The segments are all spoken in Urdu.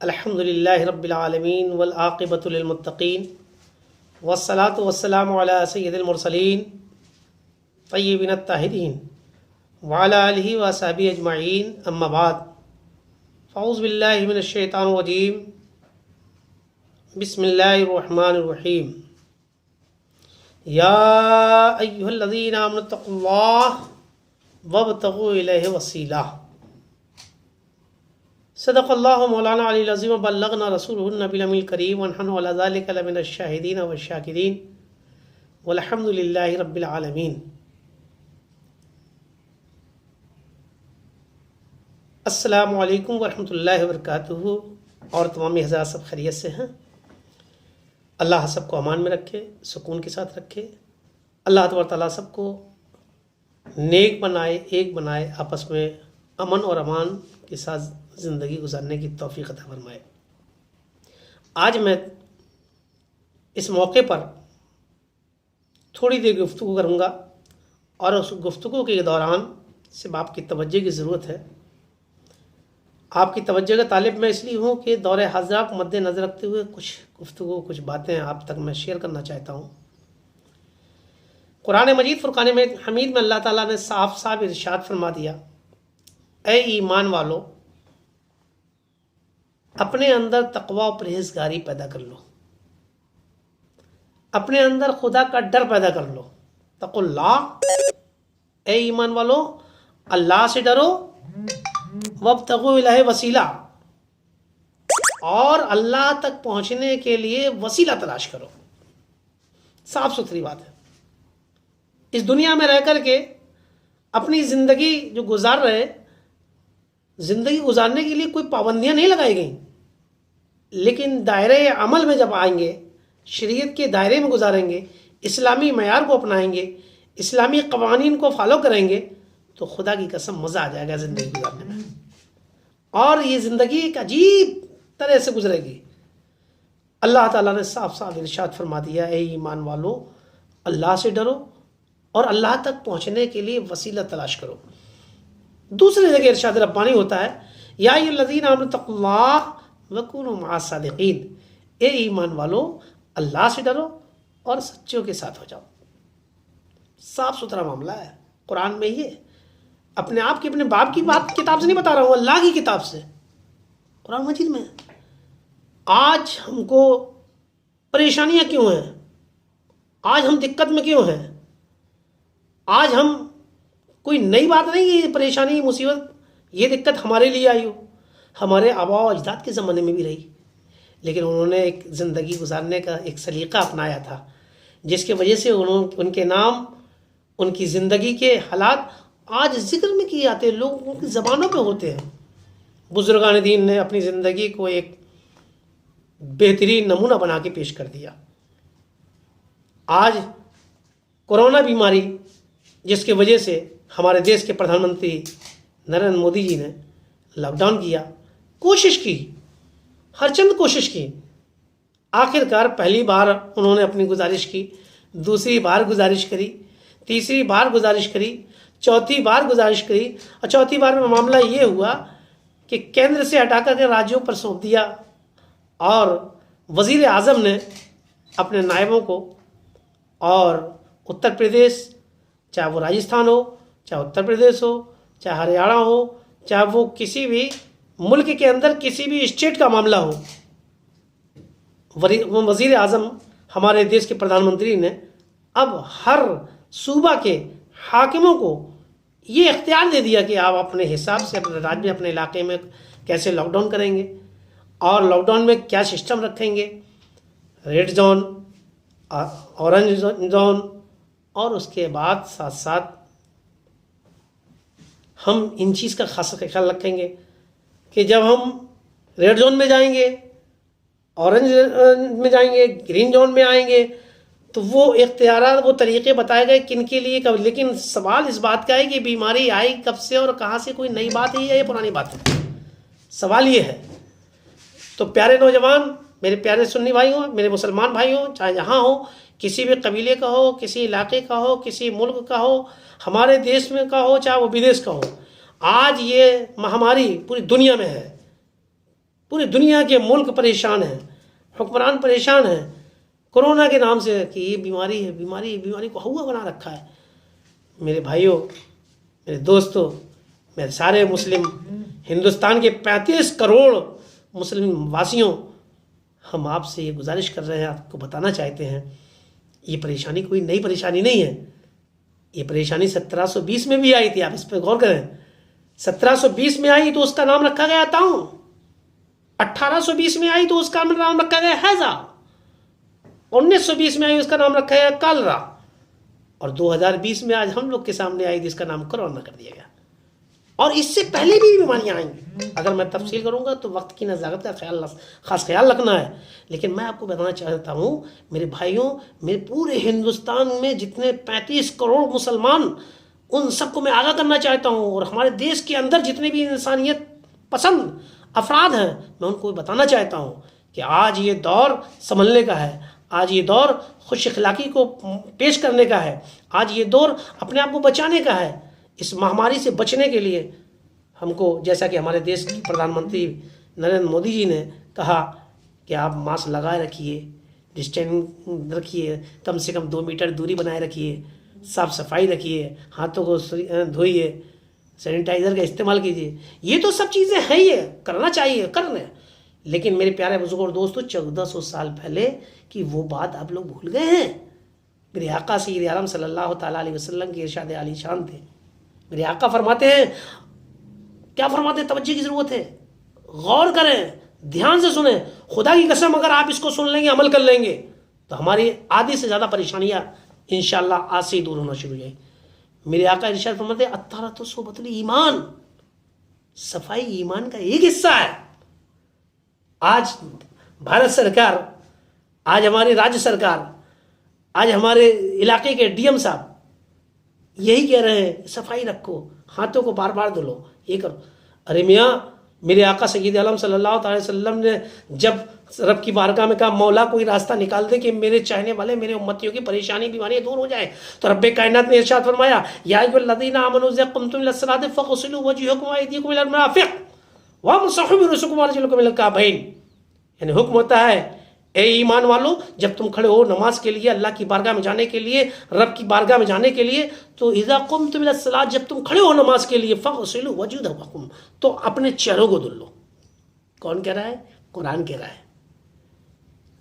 الحمدللہ رب العالمین والعاقبۃ للمتقین والصلاة والسلام علی سید المرسلین طیبین الطاہرین وعلی آلہ وصحبہ اجمعین اما بعد فاعوذ باللہ من الشیطان الرجیم بسم اللہ الرحمن الرحیم یا ایہا الذین آمنوا اتقوا اللہ وابتغوا الیہ وسیلہ صدق اللہ مولانا علی العظیم وبلغنا رسولہ النبی الامین الکریم ونحن علی ذلک لمن الشاہدین والشاکرین والحمد للہ رب العالمین۔ السلام علیکم ورحمۃ اللہ وبرکاتہ۔ اور تمام حضرات سب خیریت سے ہیں؟ اللہ سب کو امان میں رکھے، سکون کے ساتھ رکھے۔ اللہ تبارک تعالیٰ سب کو نیک بنائے، ایک بنائے، آپس میں امن اور امان کے ساتھ زندگی گزارنے کی توفیق عطا فرمائے۔ آج میں اس موقع پر تھوڑی دیر گفتگو کروں گا، اور اس گفتگو کے دوران صرف آپ کی توجہ کی ضرورت ہے۔ آپ کی توجہ کا طالب میں اس لیے ہوں کہ دور حاضرہ کو مد نظر رکھتے ہوئے کچھ گفتگو، کچھ باتیں آپ تک میں شیئر کرنا چاہتا ہوں۔ قرآن مجید فرقان حمید میں اللہ تعالیٰ نے صاف صاف ارشاد فرما دیا، اے ایمان والو، اپنے اندر تقوی و پرہیزگاری پیدا کر لو، اپنے اندر خدا کا ڈر پیدا کر لو۔ تقوا اللہ، اے ایمان والو اللہ سے ڈرو، وابتغوا الیہ وسیلہ، اور اللہ تک پہنچنے کے لیے وسیلہ تلاش کرو۔ صاف ستھری بات ہے۔ اس دنیا میں رہ کر کے اپنی زندگی جو گزار رہے، زندگی گزارنے کے لیے کوئی پابندیاں نہیں لگائی گئیں، لیکن دائرے عمل میں جب آئیں گے، شریعت کے دائرے میں گزاریں گے، اسلامی معیار کو اپنائیں گے، اسلامی قوانین کو فالو کریں گے، تو خدا کی قسم مزہ آ جائے گا زندگی گزارنے میں، اور یہ زندگی ایک عجیب طرح سے گزرے گی۔ اللہ تعالیٰ نے صاف صاف ارشاد فرما دیا، اے ایمان والو اللہ سے ڈرو اور اللہ تک پہنچنے کے لیے وسیلہ تلاش کرو۔ دوسری جگہ ارشاد ربانی ہوتا ہے، یا ایھا الذین آمنوا اتقوا اللہ وکونوا مع الصادقین، اے ایمان والو اللہ سے ڈرو اور سچوں کے ساتھ ہو جاؤ۔ صاف ستھرا معاملہ ہے قرآن میں۔ یہ اپنے آپ کی، اپنے باپ کی بات کتاب سے نہیں بتا رہا ہوں، اللہ کی کتاب سے، قرآن مجید میں۔ آج ہم کو پریشانیاں کیوں ہیں؟ آج ہم دقت میں کیوں ہیں؟ آج ہم کوئی نئی بات نہیں، یہ پریشانی، مصیبت، یہ دقت ہمارے لیے آئی ہو، ہمارے آباء و اجداد کے زمانے میں بھی رہی، لیکن انہوں نے ایک زندگی گزارنے کا ایک سلیقہ اپنایا تھا، جس کی وجہ سے ان کے نام، ان کی زندگی کے حالات آج ذکر میں کیے جاتے ہیں، لوگوں کی زبانوں پہ ہوتے ہیں۔ بزرگان دین نے اپنی زندگی کو ایک بہترین نمونہ بنا کے پیش کر دیا۔ آج کورونا بیماری، جس کی وجہ سے ہمارے دیش کے پردھان منتری نریندر مودی جی نے لاک ڈاؤن کیا، کوشش کی، ہر چند کوشش کی، آخر کار پہلی بار انہوں نے اپنی گزارش کی، دوسری بار گزارش کری، تیسری بار گزارش کری، چوتھی بار گزارش کری، اور چوتھی بار میں معاملہ یہ ہوا کہ کیندر سے ہٹا کر کے راجیوں پر سونپ دیا، اور وزیر اعظم نے اپنے نائبوں کو، اور اتر پردیش، چاہے وہ راجستھان ہو، چاہے اتر پردیش ہو، چاہے ہریانہ ہو، چاہے وہ کسی بھی ملک کے اندر کسی بھی اسٹیٹ کا معاملہ ہو، وزیر اعظم ہمارے دیش کے پردھان منتری نے اب ہر صوبہ کے حاکموں کو یہ اختیار دے دیا کہ آپ اپنے حساب سے اپنے راج میں، اپنے علاقے میں کیسے لاک ڈاؤن کریں گے، اور لاک ڈاؤن میں کیا سسٹم رکھیں گے، ریڈ زون، اورنج زون، اور اس کے بعد ساتھ ساتھ ہم ان چیز کا خاص خیال رکھیں گے کہ جب ہم ریڈ زون میں جائیں گے، اورنج میں جائیں گے، گرین زون میں آئیں گے، تو وہ اختیارات، وہ طریقے بتائے گئے کن کے لیے کب۔ لیکن سوال اس بات کا ہے کہ بیماری آئی کب سے اور کہاں سے، کوئی نئی بات ہے یا یہ پرانی بات ہے؟ سوال یہ ہے۔ تو پیارے نوجوان، میرے پیارے سنی بھائی ہوں، میرے مسلمان بھائی ہوں، چاہے جہاں ہو، کسی بھی قبیلے کا ہو، کسی علاقے کا ہو، کسی ملک کا ہو، ہمارے دیش میں کا ہو چاہے وہ بدیش کا ہو، آج یہ مہاماری پوری دنیا میں ہے، پوری دنیا کے ملک پریشان ہیں، حکمران پریشان ہیں کورونا کے نام سے کہ یہ بیماری ہے، بیماری کو ہوا بنا رکھا ہے۔ میرے بھائیوں، میرے دوستوں، میرے سارے مسلم ہندوستان کے 35 کروڑ مسلم واسیوں، ہم آپ سے یہ گزارش کر رہے ہیں، آپ کو بتانا چاہتے ہیں، یہ پریشانی کوئی نئی پریشانی نہیں ہے۔ یہ پریشانی 1720 میں بھی آئی تھی، آپ اس پہ غور کریں۔ 1720 میں آئی تو اس کا نام رکھا گیا تاؤں، 1820 میں آئی تو اس کا نام رکھا گیا ہیضہ، 1920 میں آئی اس کا نام رکھا گیا کالرا، اور 2020 میں آج ہم لوگ کے سامنے آئی جس کا نام کرونا کر دیا گیا۔ اور اس سے پہلے بھی بیماریاں آئیں گی، اگر میں تفصیل کروں گا تو وقت کی نزاکت کا خاص خیال رکھنا ہے، لیکن میں آپ کو بتانا چاہتا ہوں میرے بھائیوں، میرے پورے ہندوستان میں جتنے 35 کروڑ مسلمان، ان سب کو میں آگاہ کرنا چاہتا ہوں، اور ہمارے دیش کے اندر جتنے بھی انسانیت پسند افراد ہیں، میں ان کو بتانا چاہتا ہوں کہ آج یہ دور سنبھلنے کا ہے، آج یہ دور خوش اخلاقی کو پیش کرنے کا ہے، آج یہ دور اپنے آپ کو بچانے کا ہے۔ اس مہاماری سے بچنے کے لیے ہم کو، جیسا کہ ہمارے دیش کی پردھان منتری نریندر مودی جی نے کہا کہ آپ ماسک لگائے رکھیے، ڈسٹینس رکھیے، کم سے کم 2 میٹر دوری بنائے رکھیے، صاف صفائی رکھیے، ہاتھوں کو دھوئیے، سینیٹائزر کا استعمال کیجیے۔ یہ تو سب چیزیں ہیں، یہ کرنا چاہیے، کر رہے ہیں، لیکن میرے پیارے بزرگ اور دوستو، 1400 سال پہلے کی وہ بات آپ لوگ بھول گئے ہیں۔ میرے آقا سید عالم صلی اللہ تعالیٰ علیہ وسلم کی ارشاد عالی شان تھے۔ میرے آقا فرماتے ہیں، کیا فرماتے ہیں؟ توجہ کی ضرورت ہے، غور کریں، دھیان سے سنیں، خدا کی قسم اگر آپ اس کو سن لیں گے، عمل کر لیں گے تو ہماری آدھی سے زیادہ پریشانیاں انشاءاللہ آج سے ہی دور ہونا شروع ہو جائیں۔ میرے آقا ارشاد فرماتے ہیں، الطہارۃ شعبۃ الایمان، صفائی ایمان کا ایک حصہ ہے۔ آج بھارت سرکار، آج ہماری راجیہ سرکار، آج ہمارے علاقے کے ڈی ایم صاحب یہی کہہ رہے ہیں، صفائی رکھو، ہاتھوں کو بار بار دھلو، یہ کرو۔ ارے میاں، میرے آقا سید عالم صلی اللہ تعالی وسلم نے جب رب کی بارگاہ میں کہا، مولا کوئی راستہ نکال دے کہ میرے چاہنے والے، میرے امتیوں کی پریشانی بیماریاں دور ہو جائیں، تو رب کائنات نے ارشاد فرمایا، یا ایھا الذین آمنوا اذا قمتم الی الصلاۃ فاغسلوا وجوہکم وایدیکم الی المرافق وامسحوا برؤوسکم وارجلکم الی الکعبین۔ یعنی حکم ہوتا ہے، اے ایمان والو، جب تم کھڑے ہو نماز کے لیے، اللہ کی بارگاہ میں جانے کے لیے، رب کی بارگاہ میں جانے کے لیے، تو اذا قمتم الی الصلاۃ، جب تم کھڑے ہو نماز کے لیے، فاغسلوا وجوہکم، تو اپنے چہروں کو دھل لو۔ کون کہہ رہا ہے؟ قرآن کہہ رہا ہے،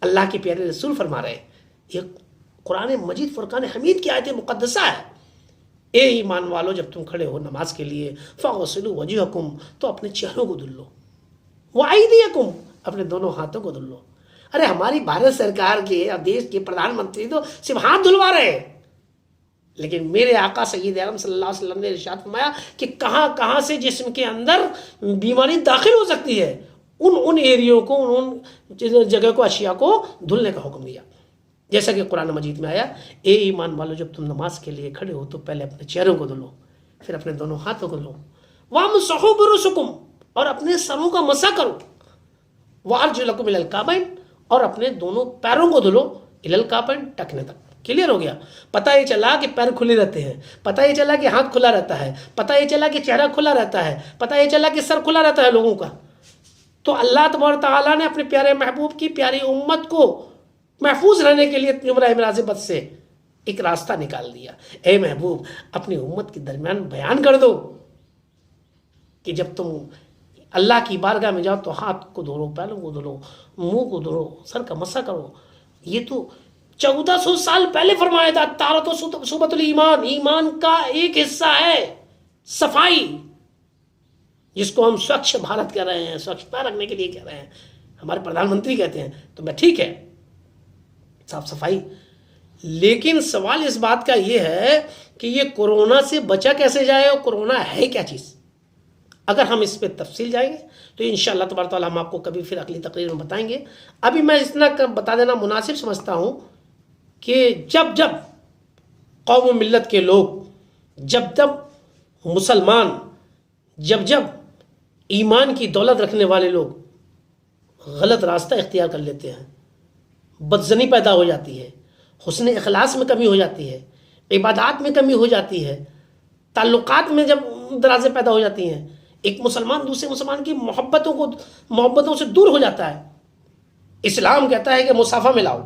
اللہ کے پیارے رسول فرما رہے ہیں۔ یہ قرآن مجید فرقان حمید کی آیت مقدسہ ہے۔ اے ایمان والو، جب تم کھڑے ہو نماز کے لیے، فاغسلوا وجوہکم، تو اپنے چہروں کو دھل لو، وایدیکم، اپنے دونوں ہاتھوں کو دھل لو۔ ارے ہماری بھارت سرکار کے اور دیش کے پردھان منتری تو صرف ہاتھ دھلوا رہے ہیں، لیکن میرے آقا سید عالم صلی اللہ علیہ وسلم نے ارشاد فرمایا کہ کہاں کہاں سے جسم کے اندر بیماری داخل ہو سکتی ہے، ان ایریوں کو، ان جگہ کو، اشیاء کو دھلنے کا حکم دیا۔ جیسا کہ قرآن مجید میں آیا، اے ایمان والو، جب تم نماز کے لیے کھڑے ہو تو پہلے اپنے چہروں کو دھلو، پھر اپنے دونوں ہاتھوں کو دھلو، وامسحوا برؤوسکم، اور اپنے سروں کا مسح کرو، وارجلکم الی الکعبین، اور اپنے دونوں پیروں کو دھلو، الی الکعبین، ٹکنے تک۔ کلیئر ہو گیا؟ پتہ یہ چلا کہ پیر کھلے رہتے ہیں، پتہ یہ چلا کہ ہاتھ کھلا رہتا ہے، پتہ یہ چلا کہ چہرہ کھلا رہتا ہے، پتہ یہ چلا کہ سر کھلا رہتا ہے لوگوں کا۔ تو اللہ تبارک تعالیٰ نے اپنے پیارے محبوب کی پیاری امت کو محفوظ رہنے کے لیے جملہ ملازمت سے ایک راستہ نکال دیا۔ اے محبوب، اپنی امت کے درمیان بیان کر دو کہ جب تم اللہ کی بارگاہ میں جاؤ تو ہاتھ کو دھلو، پیروں کو دھلو، منہ کو دھلو، سر کا مسح کرو۔ یہ تو 1400 سال پہلے فرمایا تھا، الطہارۃ شعبۃ الایمان، ایمان کا ایک حصہ ہے صفائی، جس کو ہم سوچھ بھارت کہہ رہے ہیں، سوچھتا رکھنے کے لیے کہہ رہے ہیں، ہمارے پردھان منتری کہتے ہیں، تو میں ٹھیک ہے، صاف صفائی۔ لیکن سوال اس بات کا یہ ہے کہ یہ کورونا سے بچا کیسے جائے، اور کورونا ہے کیا چیز؟ اگر ہم اس پہ تفصیل جائیں گے تو انشاءاللہ تبارک تعالیٰ ہم آپ کو کبھی پھر اگلی تقریر میں بتائیں گے۔ ابھی میں اتنا بتا دینا مناسب سمجھتا ہوں کہ جب جب قوم و ملت کے لوگ، جب جب مسلمان، جب جب ایمان کی دولت رکھنے والے لوگ غلط راستہ اختیار کر لیتے ہیں، بدزنی پیدا ہو جاتی ہے، حسن اخلاص میں کمی ہو جاتی ہے، عبادات میں کمی ہو جاتی ہے، تعلقات میں جب درازیں پیدا ہو جاتی ہیں، ایک مسلمان دوسرے مسلمان کی محبتوں سے دور ہو جاتا ہے۔ اسلام کہتا ہے کہ مسافہ ملاؤ،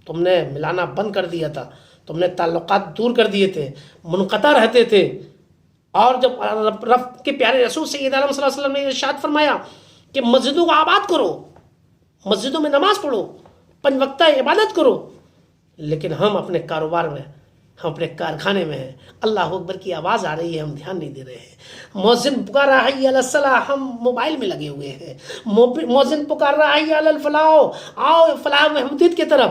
تم نے ملانا بند کر دیا تھا، تم نے تعلقات دور کر دیے تھے، منقطع رہتے تھے۔ اور جب رب کے پیارے رسول سید عالم صلی اللہ علیہ وسلم نے ارشاد فرمایا کہ مسجدوں کو آباد کرو، مسجدوں میں نماز پڑھو، 5 وقتہ عبادت کرو، لیکن ہم اپنے کاروبار میں، ہم اپنے کارخانے میں ہیں، اللہ اکبر کی آواز آ رہی ہے، ہم دھیان نہیں دے رہے ہیں۔ مؤذن پکار رہا ہے حی علی الصلاۃ، ہم موبائل میں لگے ہوئے ہیں۔ مؤذن پکار رہا ہے حی علی الفلاح، آؤ فلاح محمودیت کی طرف،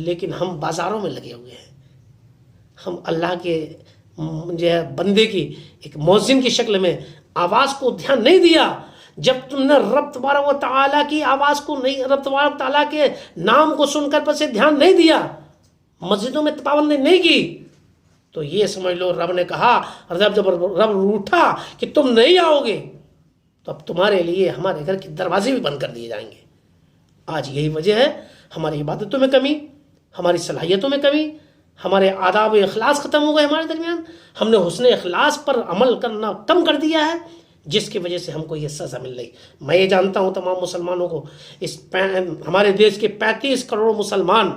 لیکن ہم بازاروں میں لگے ہوئے ہیں۔ ہم اللہ کے جو ہے بندے کی ایک مؤذن کی شکل میں آواز کو دھیان نہیں دیا۔ جب تم نے رب تبارک و تعالیٰ کی آواز کو نہیں، رب تبارک و تعالیٰ کے نام کو سن کر پس دھیان نہیں دیا، مسجدوں میں پابندی نہیں کی، تو یہ سمجھ لو رب نے کہا، جب رب روٹھا کہ تم نہیں آؤ گے تو اب تمہارے لیے ہمارے گھر کے دروازے بھی بند کر دیے جائیں گے۔ آج یہی وجہ ہے ہماری عبادتوں میں کمی، ہماری صلاحیتوں میں کمی، ہمارے آداب و اخلاص ختم ہو گئے ہمارے درمیان، ہم نے حسن اخلاص پر عمل کرنا کم کر دیا ہے، جس کی وجہ سے ہم کو یہ سزا مل رہی۔ میں یہ جانتا ہوں تمام مسلمانوں کو، ہمارے دیش کے 35 کروڑ مسلمان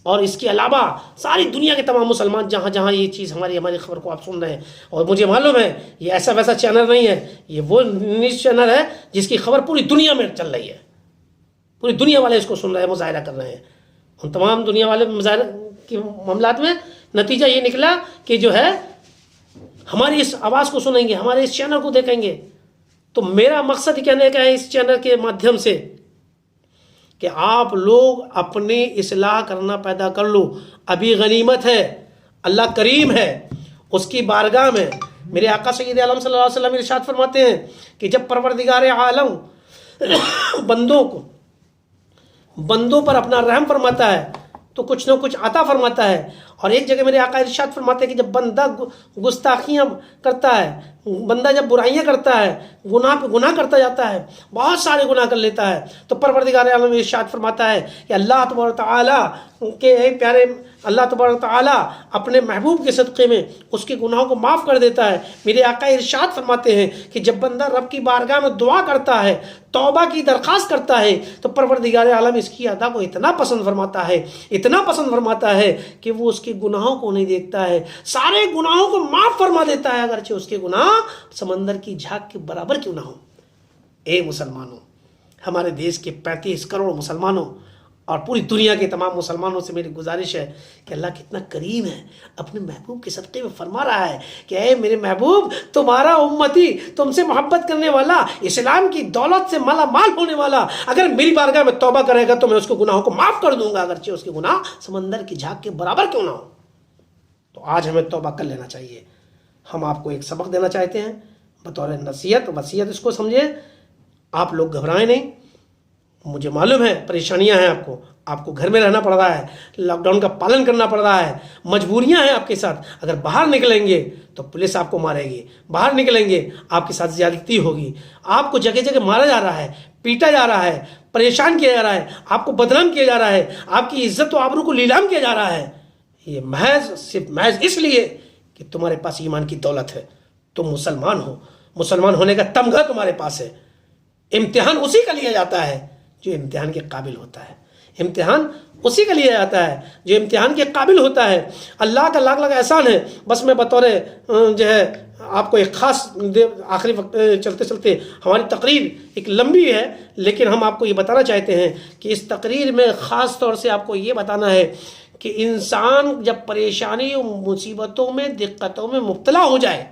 اور اس کے علاوہ ساری دنیا کے تمام مسلمان جہاں جہاں یہ چیز ہماری خبر کو آپ سن رہے ہیں، اور مجھے معلوم ہے یہ ایسا ویسا چینل نہیں ہے، یہ وہ نیوز چینل ہے جس کی خبر پوری دنیا میں چل رہی ہے، پوری دنیا والے اس کو سن رہے ہیں، مظاہرہ کر رہے ہیں۔ ان تمام دنیا والے مظاہرہ کے معاملات میں نتیجہ یہ نکلا کہ جو ہے ہماری اس آواز کو سنیں گے، ہمارے اس چینل کو دیکھیں گے۔ تو میرا مقصد کہنے کا ہے اس چینل کے مادھیم سے کہ آپ لوگ اپنی اصلاح کرنا پیدا کر لو، ابھی غنیمت ہے، اللہ کریم ہے، اس کی بارگاہ میں میرے آقا سید عالم صلی اللہ علیہ وسلم ارشاد فرماتے ہیں کہ جب پروردگار عالم بندوں پر اپنا رحم فرماتا ہے تو کچھ نہ کچھ عطا فرماتا ہے۔ اور ایک جگہ میرے آقا ارشاد فرماتے ہیں کہ جب بندہ گستاخیاں کرتا ہے، بندہ جب برائیاں کرتا ہے، گناہ پہ گناہ کرتا جاتا ہے، بہت سارے گناہ کر لیتا ہے، تو پروردگار عالم ارشاد فرماتا ہے کہ اللہ تبارک و تعالیٰ کے پیارے اللہ تبارک و تعالیٰ اپنے محبوب کے صدقے میں اس کے گناہوں کو معاف کر دیتا ہے۔ میرے آقا ارشاد فرماتے ہیں کہ جب بندہ رب کی بارگاہ میں دعا کرتا ہے، توبہ کی درخواست کرتا ہے، تو پروردگار عالم اس کی ادا کو اتنا پسند فرماتا ہے، اتنا پسند فرماتا ہے کہ وہ اس کے گناہوں کو نہیں دیکھتا ہے، سارے گناہوں کو معاف فرما دیتا ہے، اگرچہ اس کے گناہ سمندر کی جھاگ کے برابر کیوں نہ ہو۔ اے مسلمانوں، ہمارے دیش کے 35 کروڑ مسلمانوں اور پوری دنیا کے تمام مسلمانوں سے میری گزارش ہے کہ اللہ کتنا کریم ہے، اپنے محبوب کے صدقے میں فرما رہا ہے کہ اے میرے محبوب، تمہارا امتی، تم سے محبت کرنے والا، اسلام کی دولت سے مالا مال ہونے والا، اگر میری بارگاہ میں توبہ کرے گا تو میں اس کے گناہوں کو معاف کر دوں گا، اگرچہ اس کے گناہ سمندر کی جھاگ کے برابر کیوں نہ ہو۔ تو آج ہمیں توبہ کر لینا چاہیے۔ ہم آپ کو ایک سبق دینا چاہتے ہیں بطور نصیحت، وصیت اس کو سمجھیں۔ آپ لوگ گھبرائیں نہیں، مجھے معلوم ہے پریشانیاں ہیں، آپ کو گھر میں رہنا پڑ رہا ہے، لاک ڈاؤن کا پالن کرنا پڑ رہا ہے، مجبوریاں ہیں آپ کے ساتھ۔ اگر باہر نکلیں گے تو پولیس آپ کو مارے گی، باہر نکلیں گے آپ کے ساتھ زیادتی ہوگی، آپ کو جگہ جگہ مارا جا رہا ہے، پیٹا جا رہا ہے، پریشان کیا جا رہا ہے، آپ کو بدنام کیا جا رہا ہے، آپ کی عزت و آبرو کو لیلام کیا جا رہا ہے، یہ صرف محض اس لیے کہ تمہارے پاس ایمان کی دولت ہے، تم مسلمان ہو، مسلمان ہونے کا تمغہ تمہارے پاس ہے۔ امتحان اسی کا لیا جاتا ہے جو امتحان کے قابل ہوتا ہے، امتحان اسی کا لیا جاتا ہے جو امتحان کے قابل ہوتا ہے۔ اللہ کا لاکھ لاکھ احسان ہے۔ بس میں بطور جو ہے آپ کو ایک خاص آخری وقت چلتے چلتے ہماری تقریر ایک لمبی ہے، لیکن ہم آپ کو یہ بتانا چاہتے ہیں کہ اس تقریر میں خاص طور سے آپ کو یہ بتانا ہے کہ انسان جب پریشانی و مصیبتوں میں، دقتوں میں مبتلا ہو جائے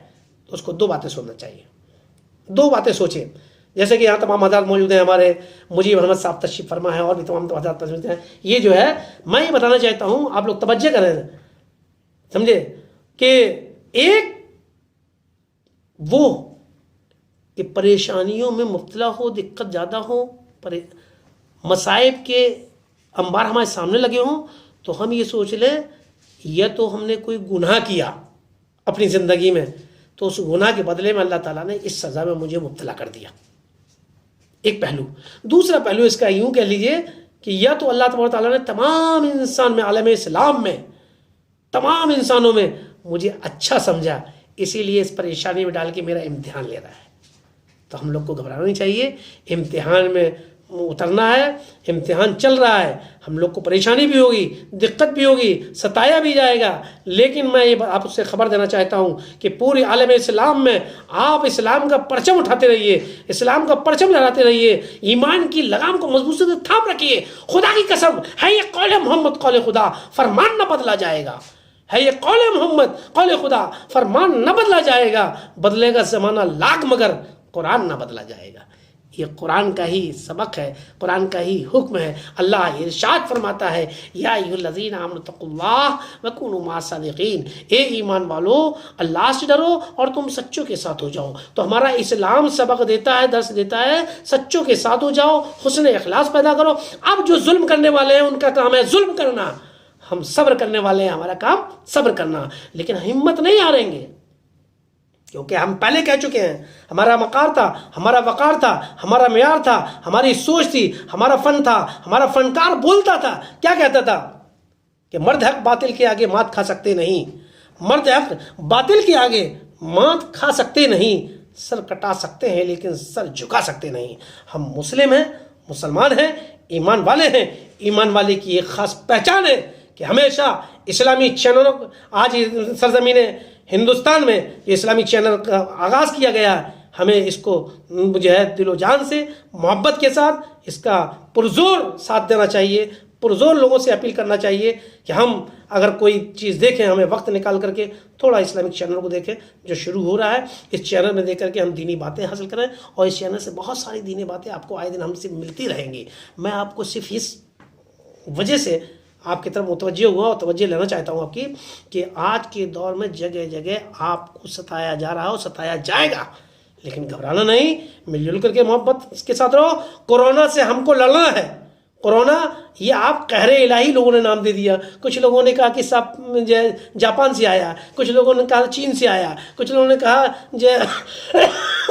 تو اس کو 2 باتیں سننا چاہیے، 2 باتیں سوچیں۔ جیسے کہ یہاں تمام حضرات موجود ہیں، ہمارے مجیب احمد صاحب تشریف فرما ہے، اور بھی تمام حضرات موجود ہیں۔ یہ جو ہے میں یہ بتانا چاہتا ہوں، آپ لوگ توجہ کریں، سمجھے کہ ایک وہ کہ پریشانیوں میں مبتلا ہو، دقت زیادہ ہو، مصائب کے انبار ہمارے سامنے لگے ہوں، تو ہم یہ سوچ لیں یا تو ہم نے کوئی گناہ کیا اپنی زندگی میں، تو اس گناہ کے بدلے میں اللہ تعالیٰ نے اس سزا میں مجھے مبتلا کر دیا، ایک پہلو. دوسرا پہلو اس کا یوں کہہ لیجئے کہ یا تو اللہ تبارک تعالیٰ نے تمام انسان میں، عالم اسلام میں، تمام انسانوں میں مجھے اچھا سمجھا، اسی لیے اس پریشانی میں ڈال کے میرا امتحان لے رہا ہے. تو ہم لوگ کو گھبرانا نہیں چاہیے. امتحان میں اترنا ہے، امتحان چل رہا ہے، ہم لوگ کو پریشانی بھی ہوگی، دقت بھی ہوگی، ستایا بھی جائے گا، لیکن میں یہ آپ سے خبر دینا چاہتا ہوں کہ پوری عالم اسلام میں آپ اسلام کا پرچم اٹھاتے رہیے، اسلام کا پرچم لہراتے رہیے، ایمان کی لگام کو مضبوطی سے تھام رکھیے. خدا کی قسم ہے یہ قول محمد قول خدا، فرمان نہ بدلا جائے گا. ہے یہ قول محمد قول خدا، فرمان نہ بدلا جائے گا. بدلے گا زمانہ لاکھ مگر قرآن نہ بدلا جائے گا. یہ قرآن کا ہی سبق ہے، قرآن کا ہی حکم ہے. اللہ ارشاد فرماتا ہے یا ایھا الذین آمنوا اتقوا اللہ وکونوا مع الصادقین، اے ایمان والو اللہ سے ڈرو اور تم سچوں کے ساتھ ہو جاؤ. تو ہمارا اسلام سبق دیتا ہے، درس دیتا ہے سچوں کے ساتھ ہو جاؤ، حسن اخلاص پیدا کرو. اب جو ظلم کرنے والے ہیں ان کا کام ہے ظلم کرنا، ہم صبر کرنے والے ہیں، ہمارا کام صبر کرنا. لیکن ہمت نہیں ہاریں گے، کیونکہ ہم پہلے کہہ چکے ہیں ہمارا مقار تھا، ہمارا وقار تھا، ہمارا معیار تھا، ہماری سوچ تھی، ہمارا فن تھا. ہمارا فنکار بولتا تھا، کیا کہتا تھا کہ مرد حق باطل کے آگے مات کھا سکتے نہیں، مرد حق باطل کے آگے مات کھا سکتے نہیں، سر کٹا سکتے ہیں لیکن سر جھکا سکتے نہیں. ہم مسلم ہیں، مسلمان ہیں، ایمان والے ہیں. ایمان والے کی ایک خاص پہچان ہے کہ ہمیشہ اسلامی چینلوں، آج سرزمین ہندوستان میں یہ اسلامی چینل کا آغاز کیا گیا ہے، ہمیں اس کو جو ہے دل و جان سے محبت کے ساتھ اس کا پرزور ساتھ دینا چاہیے. پرزور لوگوں سے اپیل کرنا چاہیے کہ ہم اگر کوئی چیز دیکھیں، ہمیں وقت نکال کر کے تھوڑا اسلامک چینل کو دیکھیں جو شروع ہو رہا ہے. اس چینل میں دیکھ کر کے ہم دینی باتیں حاصل کریں، اور اس چینل سے بہت ساری دینی باتیں آپ کو آئے دن ہم سے ملتی رہیں گی. میں آپ کو صرف اس وجہ سے آپ کی طرف متوجہ ہوا اور توجہ لینا چاہتا ہوں آپ کی کہ آج کے دور میں جگہ جگہ آپ کو ستایا جا رہا ہو، ستایا جائے گا، لیکن گھبرانا نہیں، مل جل کر کے محبت اس کے ساتھ رہو. کورونا سے ہم کو لڑنا ہے. کورونا یہ آپ قہر الہی لوگوں نے نام دے دیا. کچھ لوگوں نے کہا کہ جاپان سے آیا، کچھ لوگوں نے کہا چین سے آیا، کچھ لوگوں نے کہا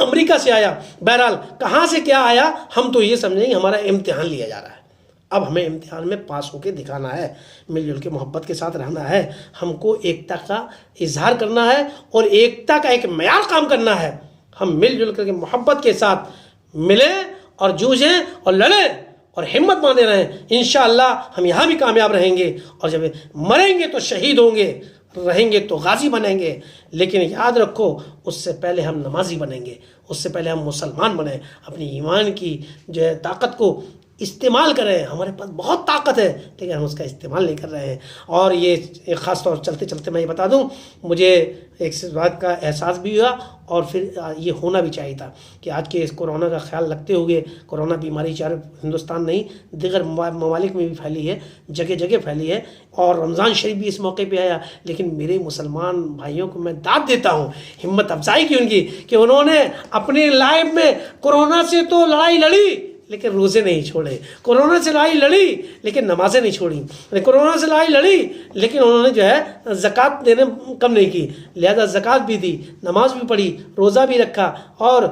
امریکہ سے آیا. بہرحال کہاں سے کیا آیا ہم تو یہ سمجھیں گے ہمارا امتحان لیا جا رہا ہے. اب ہمیں امتحان میں پاس ہو کے دکھانا ہے، مل جل کے محبت کے ساتھ رہنا ہے. ہم کو ایکتا کا اظہار کرنا ہے اور ایکتا کا ایک معیار کام کرنا ہے. ہم مل جل کر کے محبت کے ساتھ ملیں اور جوجیں اور لڑیں اور ہمت باندھے رہیں. انشاءاللہ ہم یہاں بھی کامیاب رہیں گے، اور جب مریں گے تو شہید ہوں گے، رہیں گے تو غازی بنیں گے. لیکن یاد رکھو اس سے پہلے ہم نمازی بنیں گے، اس سے پہلے ہم مسلمان بنیں. اپنی ایمان کی جو ہے طاقت کو استعمال کریں. ہمارے پاس بہت طاقت ہے لیکن ہم اس کا استعمال نہیں کر رہے ہیں. اور یہ ایک خاص طور چلتے چلتے میں یہ بتا دوں، مجھے ایک بات کا احساس بھی ہوا اور پھر یہ ہونا بھی چاہیے تھا کہ آج کے اس کورونا کا خیال رکھتے ہوئے، کورونا بیماری چار ہندوستان نہیں دیگر ممالک میں بھی پھیلی ہے، جگہ جگہ پھیلی ہے، اور رمضان شریف بھی اس موقع پہ آیا. لیکن میرے مسلمان بھائیوں کو میں داد دیتا ہوں، ہمت افزائی کی ان کی کہ انہوں نے اپنی لائف میں کورونا سے تو لڑائی لڑی لیکن روزے نہیں چھوڑے، کورونا سے لڑائی لڑی لیکن نمازیں نہیں چھوڑیں، کورونا سے لڑائی لڑی لیکن انہوں نے جو ہے زکوٰۃ دینے کم نہیں کی، لہذا زکوٰۃ بھی دی، نماز بھی پڑھی، روزہ بھی رکھا، اور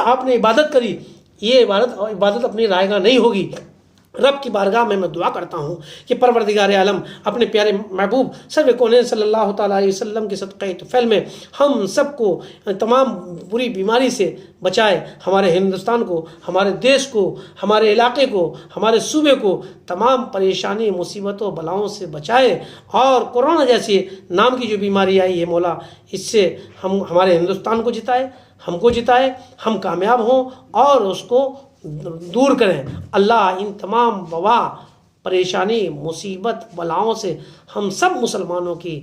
آپ نے عبادت کری. یہ عبادت اپنی رائے گاہ نہیں ہوگی. رب کی بارگاہ میں دعا کرتا ہوں کہ پروردگار عالم اپنے پیارے محبوب سرور کونین صلی اللہ تعالیٰ علیہ وسلم کے صدقہ طفیل میں ہم سب کو تمام بری بیماری سے بچائے. ہمارے ہندوستان کو، ہمارے دیش کو، ہمارے علاقے کو، ہمارے صوبے کو تمام پریشانی، مصیبتوں، بلاؤں سے بچائے. اور کورونا جیسی نام کی جو بیماری آئی ہے مولا، اس سے ہمارے ہندوستان کو جتائے، ہم کو جتائے، ہم کامیاب ہوں اور اس کو دور کریں. اللہ ان تمام وبا، پریشانی، مصیبت، بلاؤں سے ہم سب مسلمانوں کی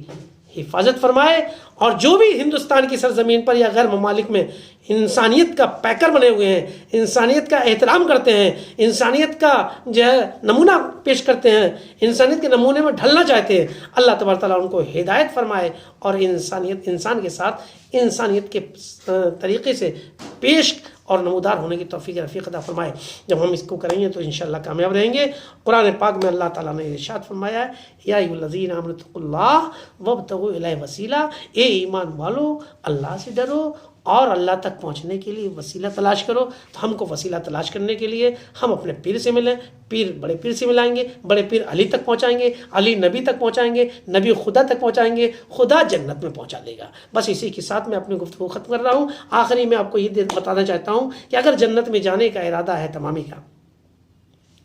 حفاظت فرمائے. اور جو بھی ہندوستان کی سرزمین پر یا غیر ممالک میں انسانیت کا پیکر بنے ہوئے ہیں، انسانیت کا احترام کرتے ہیں، انسانیت کا جو ہے نمونہ پیش کرتے ہیں، انسانیت کے نمونے میں ڈھلنا چاہتے ہیں، اللہ تبارک تعالیٰ ان کو ہدایت فرمائے اور انسان کے ساتھ انسانیت کے طریقے سے پیش اور نمودار ہونے کی توفیق رفیق عطا فرمائے. جب ہم اس کو کریں گے تو انشاءاللہ کامیاب رہیں گے. قرآن پاک میں اللہ تعالیٰ نے ارشاد فرمایا ہے یا ایھا الذین آمنوا اتقوا اللہ وابتغوا الیہ وسیلہ، اے ایمان والو اللہ سے ڈرو اور اللہ تک پہنچنے کے لیے وسیلہ تلاش کرو۔ تو ہم کو وسیلہ تلاش کرنے کے لیے ہم اپنے پیر سے ملیں، پیر بڑے پیر سے ملائیں گے، بڑے پیر علی تک پہنچائیں گے، علی نبی تک پہنچائیں گے، نبی خدا تک پہنچائیں گے، خدا جنت میں پہنچا دے گا۔ بس اسی کے ساتھ میں اپنی گفتگو ختم کر رہا ہوں۔ آخری میں آپ کو یہ بتانا چاہتا ہوں کہ اگر جنت میں جانے کا ارادہ ہے تمامی کا،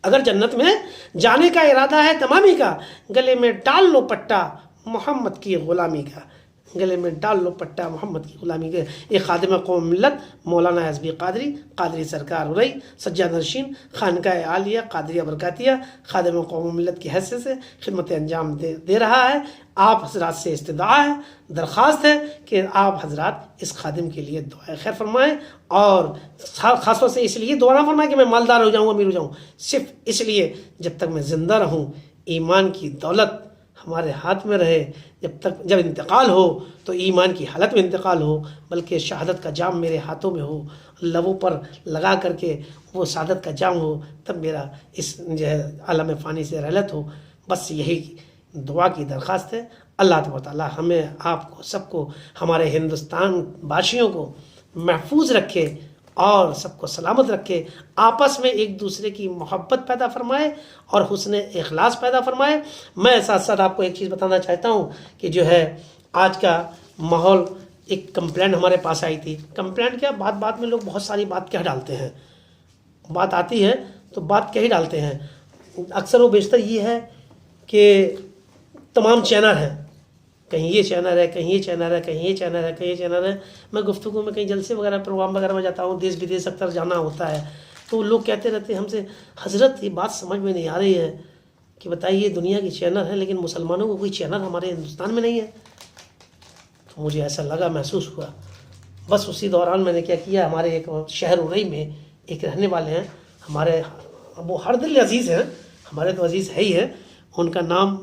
اگر جنت میں جانے کا ارادہ ہے تمامی کا، گلے میں ڈال لو پٹا محمد کی غلامی کا، گلے میں ڈال لو پٹا محمد کی غلامی کا۔ یہ خادم قوم ملت مولانا حزبی قادری، قادری سرکار ارئی، سجاد نشین، خانقاہ عالیہ قادریہ برکاتیہ، خادم قوم ملت کی حیثیت سے خدمت انجام دے رہا ہے۔ آپ حضرات سے استدعا ہے، درخواست ہے کہ آپ حضرات اس خادم کے لیے دعائے خیر فرمائیں، اور خاص طور سے اس لیے دعا نہ فرمائیں کہ میں مالدار ہو جاؤں، امیر ہو جاؤں، صرف اس لیے جب تک میں زندہ رہوں، ایمان کی دولت ہمارے ہاتھ میں رہے، جب انتقال ہو تو ایمان کی حالت میں انتقال ہو، بلکہ شہادت کا جام میرے ہاتھوں میں ہو، لبوں پر لگا کر کے وہ شہادت کا جام ہو، تب میرا اس جو ہے عالم فانی سے رحلت ہو۔ بس یہی دعا کی درخواست ہے۔ اللہ تبارک و تعالیٰ ہمیں، آپ کو، سب کو، ہمارے ہندوستان باشیوں کو محفوظ رکھے اور سب کو سلامت رکھے، آپس میں ایک دوسرے کی محبت پیدا فرمائے اور حسن اخلاص پیدا فرمائے۔ میں ساتھ ساتھ آپ کو ایک چیز بتانا چاہتا ہوں کہ جو ہے آج کا ماحول، ایک کمپلینٹ ہمارے پاس آئی تھی۔ کمپلینٹ کیا، بات میں لوگ بہت ساری بات کہہ ڈالتے ہیں، بات آتی ہے تو بات کہہ ہی ڈالتے ہیں۔ اکثر و بیشتر یہ ہے کہ تمام چینل ہیں، کہیں یہ چینل ہے، کہیں یہ چینل ہے، کہیں یہ چینل ہے، کہیں یہ چینل ہے۔ میں گفتگو میں کہیں جلسے وغیرہ پروگرام وغیرہ میں جاتا ہوں، دیش بدیش اکثر جانا ہوتا ہے، تو لوگ کہتے رہتے ہیں ہم سے، حضرت یہ بات سمجھ میں نہیں آ رہی ہے کہ بتائیے دنیا کی چینل ہے لیکن مسلمانوں کو کوئی چینل ہمارے ہندوستان میں نہیں ہے۔ تو مجھے ایسا لگا، محسوس ہوا۔ بس اسی دوران میں نے کیا کیا، ہمارے ایک شہر ارئی میں ایک رہنے والے ہیں ہمارے، وہ ہر دل عزیز ہیں، ہمارے تو عزیز ہے ہی ہے، ان کا نام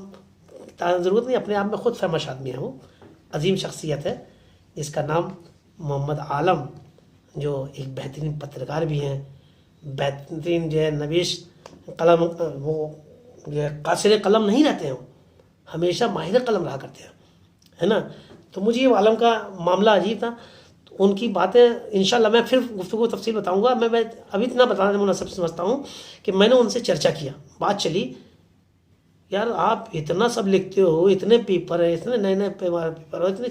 ضرورت نہیں، اپنے آپ میں خود فیمس آدمی ہے، وہ عظیم شخصیت ہے، جس کا نام محمد عالم، جو ایک بہترین پترکار بھی ہیں، بہترین جو ہے نویس قلم، وہ جو ہے قاصر قلم نہیں رہتے ہیں، وہ ہمیشہ ماہر قلم رہا کرتے ہیں، ہے نا۔ تو مجھے یہ عالم کا معاملہ عجیب تھا، تو ان کی باتیں انشاءاللہ میں پھر گفتگو تفصیل بتاؤں گا۔ میں ابھی اتنا بتانا مناسب سمجھتا ہوں کہ میں نے ان سے چرچا کیا، بات چلی، یار آپ اتنا سب لکھتے ہو، اتنے پیپر ہیں، اتنے نئے نئے پیپر ہو، اتنے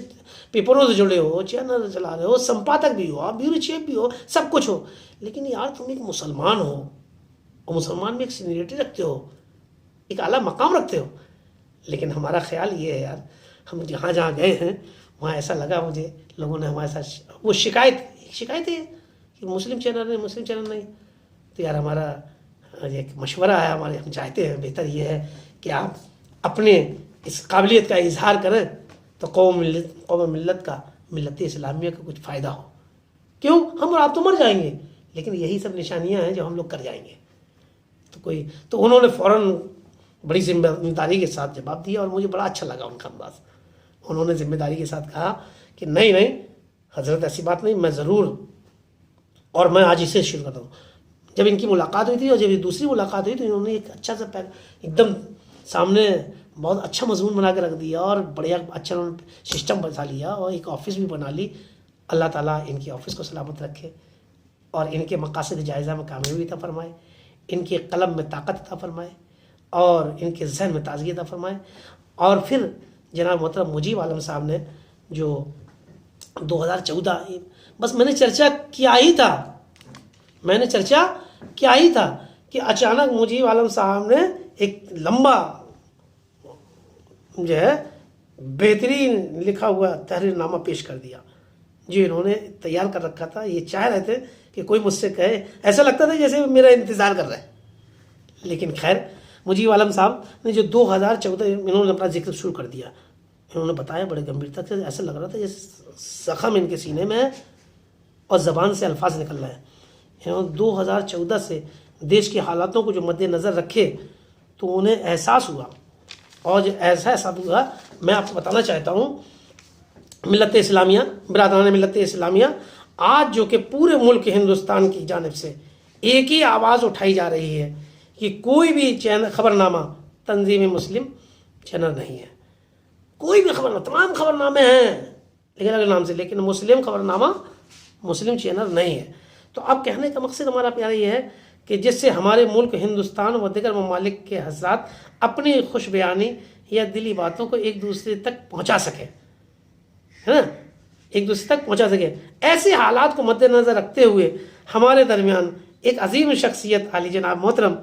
پیپروں سے جڑے ہو، چینل چلا رہے ہو، سمپادک بھی ہو، آپ بیورو چیف بھی ہو، سب کچھ ہو، لیکن یار تم ایک مسلمان ہو، اور مسلمان میں ایک سینئرٹی رکھتے ہو، ایک اعلیٰ مقام رکھتے ہو، لیکن ہمارا خیال یہ ہے یار، ہم جہاں جہاں گئے ہیں وہاں ایسا لگا مجھے، لوگوں نے ہمارے ساتھ وہ شکایت ہے کہ مسلم چینل نہیں، تو یار ہمارا ایک مشورہ ہے، ہمارے ہم چاہتے ہیں، بہتر یہ ہے کہ آپ اپنے اس قابلیت کا اظہار کریں تو قوم ملت کا، ملت اسلامیہ کا کچھ فائدہ ہو۔ کیوں، ہم اور آپ تو مر جائیں گے، لیکن یہی سب نشانیاں ہیں جو ہم لوگ کر جائیں گے۔ تو انہوں نے فوراً بڑی ذمہ داری کے ساتھ جواب دیا، اور مجھے بڑا اچھا لگا ان کا انداز۔ انہوں نے ذمہ داری کے ساتھ کہا کہ نہیں حضرت، ایسی بات نہیں، میں ضرور، اور میں آج اسے شروع کرتا ہوں۔ جب ان کی ملاقات ہوئی تھی اور جب یہ دوسری ملاقات ہوئی تو انہوں نے ایک اچھا سا ایک دم سامنے بہت اچھا مضمون بنا کے رکھ دیا، اور بڑھیا اچھا انہوں نے سسٹم بنا لیا، اور ایک آفس بھی بنا لی۔ اللہ تعالیٰ ان کی آفس کو سلامت رکھے، اور ان کے مقاصد جائزہ میں کامیابی عطا فرمائے، ان کے قلم میں طاقت عطا فرمائے، اور ان کے ذہن میں تازگی عطا فرمائے۔ اور پھر جناب محترم مجیب عالم صاحب نے جو 2014، بس میں نے چرچا کیا ہی تھا کہ اچانک مجیب عالم صاحب نے ایک لمبا جو ہے بہترین لکھا ہوا تحریر نامہ پیش کر دیا، جو انہوں نے تیار کر رکھا تھا۔ یہ چاہ رہے تھے کہ کوئی مجھ سے کہے، ایسا لگتا تھا جیسے میرا انتظار کر رہا ہے، لیکن خیر مجیب عالم صاحب نے جو 2014 انہوں نے اپنا ذکر شروع کر دیا، انہوں نے بتایا بڑے گمبھیرتا سے، ایسا لگ رہا تھا جیسے زخم ان کے سینے میں ہے اور زبان سے الفاظ نکل رہے ہیں۔ انہوں نے 2014 سے دیش کے حالاتوں کو جو مد نظر رکھے تو انہیں احساس ہوا، اور جو ایسا احساس ہوا میں آپ کو بتانا چاہتا ہوں، ملت اسلامیہ، برادران ملت اسلامیہ آج جو کہ پورے ملک ہندوستان کی جانب سے ایک ہی آواز اٹھائی جا رہی ہے کہ کوئی بھی چینل، خبر نامہ تنظیم مسلم چینل نہیں ہے، کوئی بھی خبر نامہ، تمام خبر نامے ہیں لیکن الگ نام سے، لیکن مسلم خبر نامہ مسلم چینل نہیں ہے۔ تو اب کہنے کا مقصد ہمارا پیارا یہ ہے کہ جس سے ہمارے ملک ہندوستان و دیگر ممالک کے حضرات اپنی خوش بیانی یا دلی باتوں کو ایک دوسرے تک پہنچا سکے، ہے نا، ایک دوسرے تک پہنچا سکے۔ ایسے حالات کو مد نظر رکھتے ہوئے ہمارے درمیان ایک عظیم شخصیت عالی جناب محترم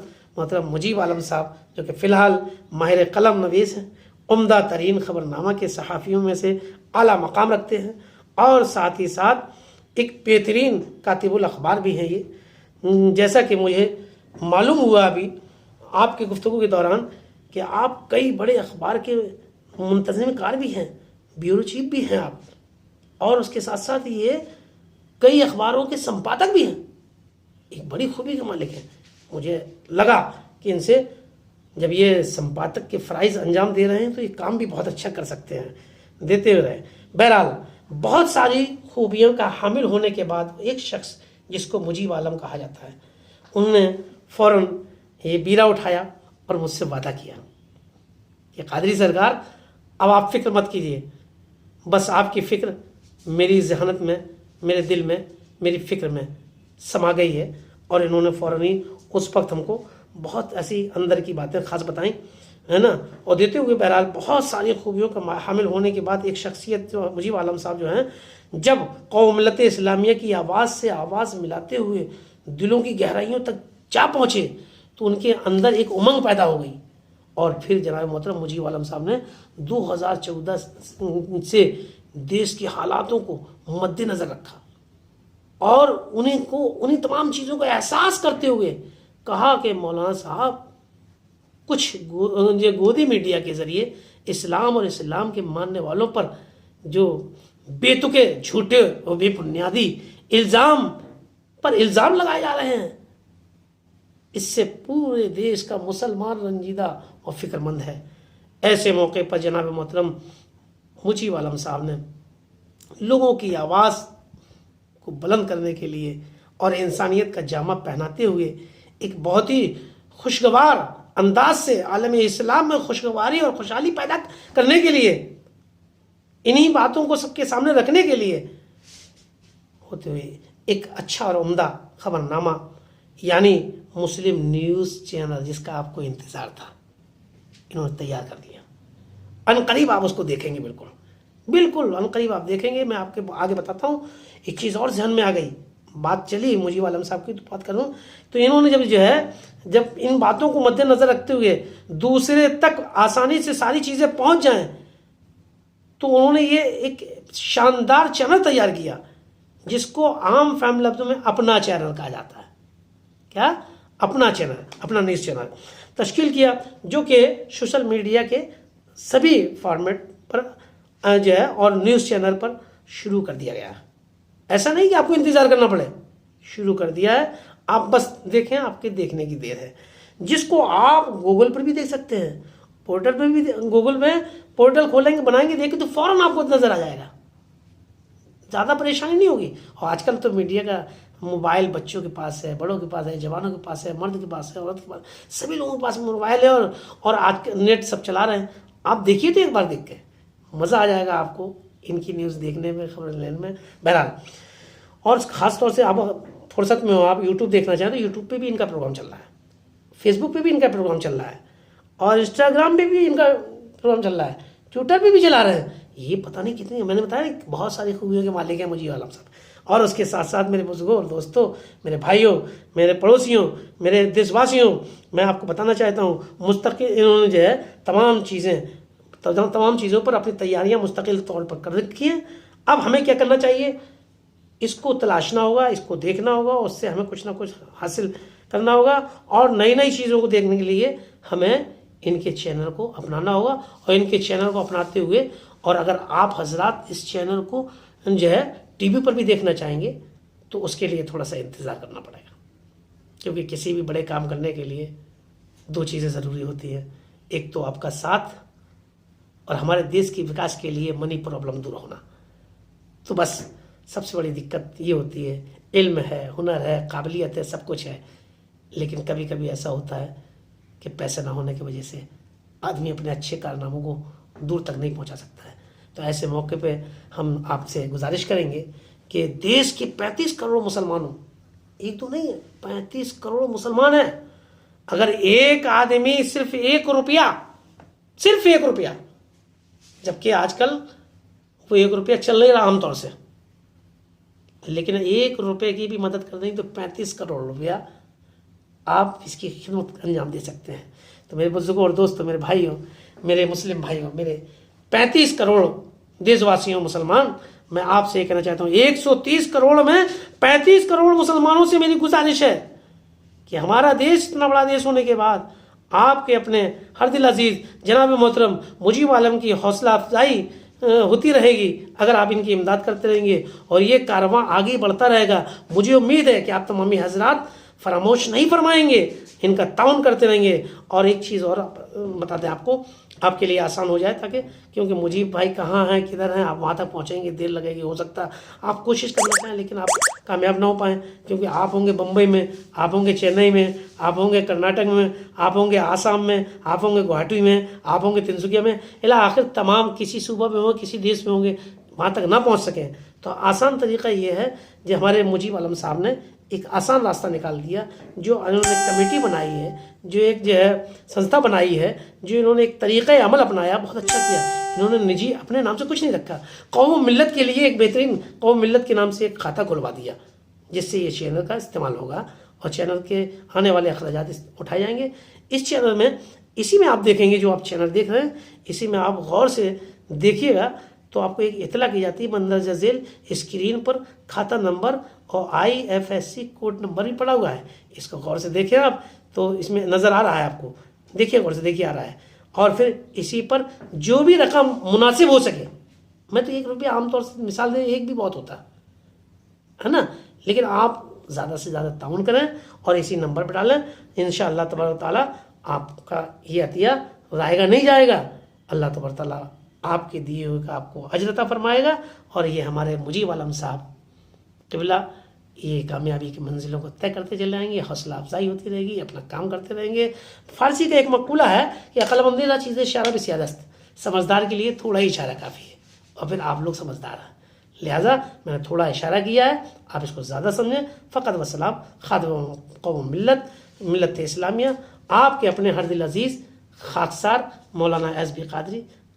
مجیب عالم صاحب، جو کہ فی الحال ماہر قلم نویس ہیں، عمدہ ترین خبرنامہ کے صحافیوں میں سے اعلیٰ مقام رکھتے ہیں، اور ساتھ ہی ساتھ ایک بہترین کاتب الاخبار بھی ہیں یہ۔ جیسا کہ مجھے معلوم ہوا ابھی آپ کی گفتگو کے دوران کہ آپ کئی بڑے اخبار کے منتظم کار بھی ہیں، بیورو چیف بھی ہیں آپ، اور اس کے ساتھ ساتھ یہ کئی اخباروں کے سمپادک بھی ہیں، ایک بڑی خوبی کے مالک ہیں۔ مجھے لگا کہ ان سے جب یہ سمپادک کے فرائض انجام دے رہے ہیں تو یہ کام بھی بہت اچھا کر سکتے ہیں، دیتے ہوئے رہے۔ بہرحال بہت ساری خوبیوں کا حامل ہونے کے بعد ایک شخص جس کو مجیب عالم کہا جاتا ہے، انہوں نے فوراً یہ بیرا اٹھایا اور مجھ سے وعدہ کیا کہ قادری سرکار اب آپ فکر مت کیجیے، بس آپ کی فکر میری ذہنت میں، میرے دل میں، میری فکر میں سما گئی ہے۔ اور انہوں نے فوراً ہی اس وقت ہم کو بہت ایسی اندر کی باتیں خاص بتائیں، ہے نا، اور دیتے ہوئے بہرحال بہت ساری خوبیوں کا حامل ہونے کے بعد ایک شخصیت جو مجیب عالم صاحب جو ہیں، جب قوم ملت اسلامیہ کی آواز سے آواز ملاتے ہوئے دلوں کی گہرائیوں تک جا پہنچے تو ان کے اندر ایک امنگ پیدا ہو گئی، اور پھر جناب محترم مجیب عالم صاحب نے 2014 سے دیش کے حالاتوں کو مد نظر رکھا، اور انہیں تمام چیزوں کا احساس کرتے ہوئے کہا کہ مولانا صاحب کچھ گودی میڈیا کے ذریعے اسلام اور اسلام کے ماننے والوں پر جو بے تکے جھوٹے اور بے بنیادی الزام لگائے جا رہے ہیں، اس سے پورے دیش کا مسلمان رنجیدہ اور فکر مند ہے۔ ایسے موقع پر جناب محترم مجیب عالم صاحب نے لوگوں کی آواز کو بلند کرنے کے لیے اور انسانیت کا جامہ پہناتے ہوئے ایک بہت ہی خوشگوار انداز سے عالم اسلام میں خوشگواری اور خوشحالی پیدا کرنے کے لیے، انہی باتوں کو سب کے سامنے رکھنے کے لیے ہوتے ہوئے ایک اچھا اور عمدہ خبرنامہ یعنی مسلم نیوز چینل، جس کا آپ کو انتظار تھا، انہوں نے تیار کر دیا۔ عنقریب آپ اس کو دیکھیں گے، بالکل عنقریب آپ دیکھیں گے۔ میں آپ کے آگے بتاتا ہوں، ایک چیز اور ذہن میں آ گئی، بات چلی مجیب عالم صاحب کی تو بات کروں، تو انہوں نے جب ان باتوں کو مد نظر رکھتے ہوئے دوسرے تک آسانی سے ساری چیزیں پہنچ جائیں، تو انہوں نے یہ ایک شاندار چینل تیار کیا جس کو عام فہم لفظوں میں اپنا چینل کہا جاتا ہے۔ کیا؟ اپنا چینل، اپنا نیوز چینل تشکیل کیا، جو کہ سوشل میڈیا کے سبھی فارمیٹ پر اور نیوز چینل پر شروع کر دیا گیا ہے۔ ایسا نہیں کہ آپ کو انتظار کرنا پڑے، شروع کر دیا ہے، آپ بس دیکھیں، آپ کے دیکھنے کی دیر ہے، جس کو آپ گوگل پر بھی دیکھ سکتے ہیں، پورٹل پر بھی، گوگل میں پورٹل کھولیں گے، بنائیں گے، دیکھیں تو فوراً آپ کو نظر آ جائے گا، زیادہ پریشانی نہیں ہوگی۔ اور آج کل تو میڈیا کا موبائل بچوں کے پاس ہے، بڑوں کے پاس ہے، جوانوں کے پاس ہے، مرد کے پاس ہے، عورت کے پاس، سبھی لوگوں کے پاس موبائل ہے، اور آج نیٹ سب چلا رہے ہیں۔ آپ دیکھیے تو ایک بار دیکھ کے مزہ آ جائے گا آپ کو ان کی نیوز دیکھنے میں، خبر لینے میں۔ بہرحال، اور خاص طور سے آپ فرصت میں ہو، آپ یوٹیوب دیکھنا چاہیں تو یوٹیوب پہ بھی ان کا پروگرام چل رہا ہے، فیس بک پہ بھی ان کا پروگرام چل رہا ہے، اور انسٹاگرام پہ بھی ان کا پروگرام چل رہا ہے، ٹویٹر پہ بھی چلا رہے ہیں۔ یہ پتہ نہیں کتنی، میں نے بتایا بہت ساری خوبیوں کے مالک ہیں مجیب عالم صاحب۔ اور اس کے ساتھ ساتھ میرے بزرگوں اور دوستوں، میرے بھائیوں، میرے پڑوسیوں، میرے دیش واسیوں، میں آپ کو بتانا چاہتا ہوں، مستقل انہوں نے تمام چیزوں پر اپنی تیاریاں مستقل طور پر کر رکھی ہیں۔ اب ہمیں کیا کرنا چاہیے؟ اس کو تلاشنا ہوگا، اس کو دیکھنا ہوگا، اس سے ہمیں کچھ نہ کچھ حاصل کرنا ہوگا، اور نئی چیزوں کو دیکھنے کے لیے ہمیں ان کے چینل کو اپنانا ہوگا، اور ان کے چینل کو اپناتے ہوئے، اور اگر آپ حضرات اس چینل کو ٹی وی پر بھی دیکھنا چاہیں گے تو اس کے لیے تھوڑا سا انتظار کرنا پڑے گا، کیونکہ کسی بھی بڑے کام کرنے کے لیے 2 چیزیں ضروری ہوتی ہیں، ایک تو آپ کا ساتھ، اور ہمارے دیش کی وکاس کے لیے منی پرابلم دور ہونا۔ تو بس سب سے بڑی دقت یہ ہوتی ہے، علم ہے، ہنر ہے، قابلیت ہے، سب کچھ ہے، لیکن کبھی کبھی ایسا ہوتا ہے کہ پیسے نہ ہونے کی وجہ سے آدمی اپنے اچھے کارناموں کو دور تک نہیں پہنچا سکتا ہے۔ تو ایسے موقع پہ ہم آپ سے گزارش کریں گے کہ دیش کے 35 کروڑ مسلمانوں، ایک تو نہیں ہے، 35 کروڑ مسلمان ہیں، اگر ایک آدمی صرف 1 روپیہ، صرف 1 روپیہ، جبکہ آج کل وہ 1 روپیہ چل نہیں رہا عام طور سے، لیکن 1 روپے کی بھی مدد کر دیں تو 35 کروڑ روپیہ آپ اس کی خدمت انجام دے سکتے ہیں۔ تو میرے بزرگوں اور دوستوں، میرے بھائیوں، میرے مسلم بھائیوں، میرے 35 کروڑ دیش واسیوں مسلمان، میں آپ سے یہ کہنا چاہتا ہوں 130 کروڑ میں 35 کروڑ مسلمانوں سے میری گزارش ہے کہ ہمارا دیش اتنا بڑا دیش ہونے کے بعد آپ کے اپنے ہر دل عزیز جناب محترم مجیب عالم کی حوصلہ افزائی ہوتی رہے گی اگر آپ ان کی امداد کرتے رہیں گے، اور یہ کارواں آگے بڑھتا رہے گا۔ مجھے امید ہے کہ آپ تمامی حضرات فراموش نہیں فرمائیں گے، ان کا تعاون کرتے رہیں گے۔ اور ایک چیز اور بتا دیں آپ کو، آپ کے لیے آسان ہو جائے، تاکہ کیونکہ مجیب بھائی کہاں ہیں، کدھر ہیں، آپ وہاں تک پہنچیں گے، دیر لگے گی، ہو سکتا ہے آپ کوشش کرنا چاہیں لیکن آپ کامیاب نہ ہو پائیں، کیونکہ آپ ہوں گے بمبئی میں، آپ ہوں گے چنئی میں، آپ ہوں گے کرناٹک میں، آپ ہوں گے آسام میں، آپ ہوں گے گوہاٹی میں، آپ ہوں گے تنسکیا میں، آخر تمام کسی صوبہ میں ہوں گے، کسی دیش میں ہوں گے، وہاں تک نہ پہنچ سکیں۔ تو آسان طریقہ یہ ہے جو ہمارے مجیب عالم صاحب نے ایک آسان راستہ نکال دیا، جو انہوں نے ایک کمیٹی بنائی ہے، جو ایک جو ہے سنستھا بنائی ہے، جو انہوں نے ایک طریقہ عمل اپنایا، بہت اچھا کیا۔ انہوں نے نجی اپنے نام سے کچھ نہیں رکھا، قوم و ملت کے لیے ایک بہترین قوم ملت کے نام سے ایک کھاتہ کھلوا دیا، جس سے یہ چینل کا استعمال ہوگا اور چینل کے آنے والے اخراجات اٹھائے جائیں گے۔ اس چینل میں، اسی میں آپ دیکھیں گے، جو آپ چینل دیکھ رہے ہیں اسی میں آپ غور سے دیکھیے گا تو آپ کو ایک اطلاع کی جاتی ہے، مندرجہ ذیل اسکرین پر کھاتہ نمبر اور IFSC کوڈ نمبر بھی پڑا ہوا ہے، اس کو غور سے دیکھیں آپ تو اس میں نظر آ رہا ہے آپ کو، دیکھیے غور سے دیکھیے آ رہا ہے۔ اور پھر اسی پر جو بھی رقم مناسب ہو سکے، میں تو 1 روپیہ عام طور سے مثال دیں، 1 بھی بہت ہوتا ہے نا، لیکن آپ زیادہ سے زیادہ تعاون کریں اور اسی نمبر پہ ڈالیں، انشاءاللہ تبارک و تعالیٰ آپ کا یہ عطیہ رائے گا نہیں جائے گا، اللہ تبارک و تعالیٰ آپ کے دیے ہوئے کا آپ کو اجر عطا فرمائے گا، اور یہ ہمارے مجیب عالم صاحب قبلہ یہ کامیابی کی منزلوں کو طے کرتے چلے جائیں گے، حوصلہ افزائی ہوتی رہے گی، اپنا کام کرتے رہیں گے۔ فارسی کا ایک مقولہ ہے کہ عقل مندی نہ چیزیں اشارہ بسیادہ است، سمجھدار کے لیے تھوڑا ہی اشارہ کافی ہے، اور پھر آپ لوگ سمجھدار ہیں، لہٰذا میں نے تھوڑا اشارہ کیا ہے، آپ اس کو زیادہ سمجھیں۔ فقط وسلام، خادم قوم ملت اسلامیہ، آپ کے اپنے ہر دل عزیز خاکسار مولانا SB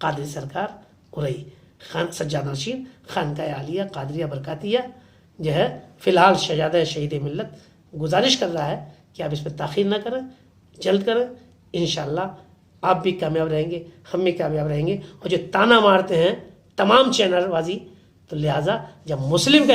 قادری سرکار ارئی، خان سجاد نشین، خانقاہ عالیہ قادریہ برکاتیہ جو ہے فی الحال شہزادہ شہید ملت گزارش کر رہا ہے کہ آپ اس پہ تاخیر نہ کریں، جلد کریں، انشاءاللہ آپ بھی کامیاب رہیں گے، ہم بھی کامیاب رہیں گے۔ اور جو تانا مارتے ہیں تمام چینل بازی، تو لہٰذا جب مسلم کا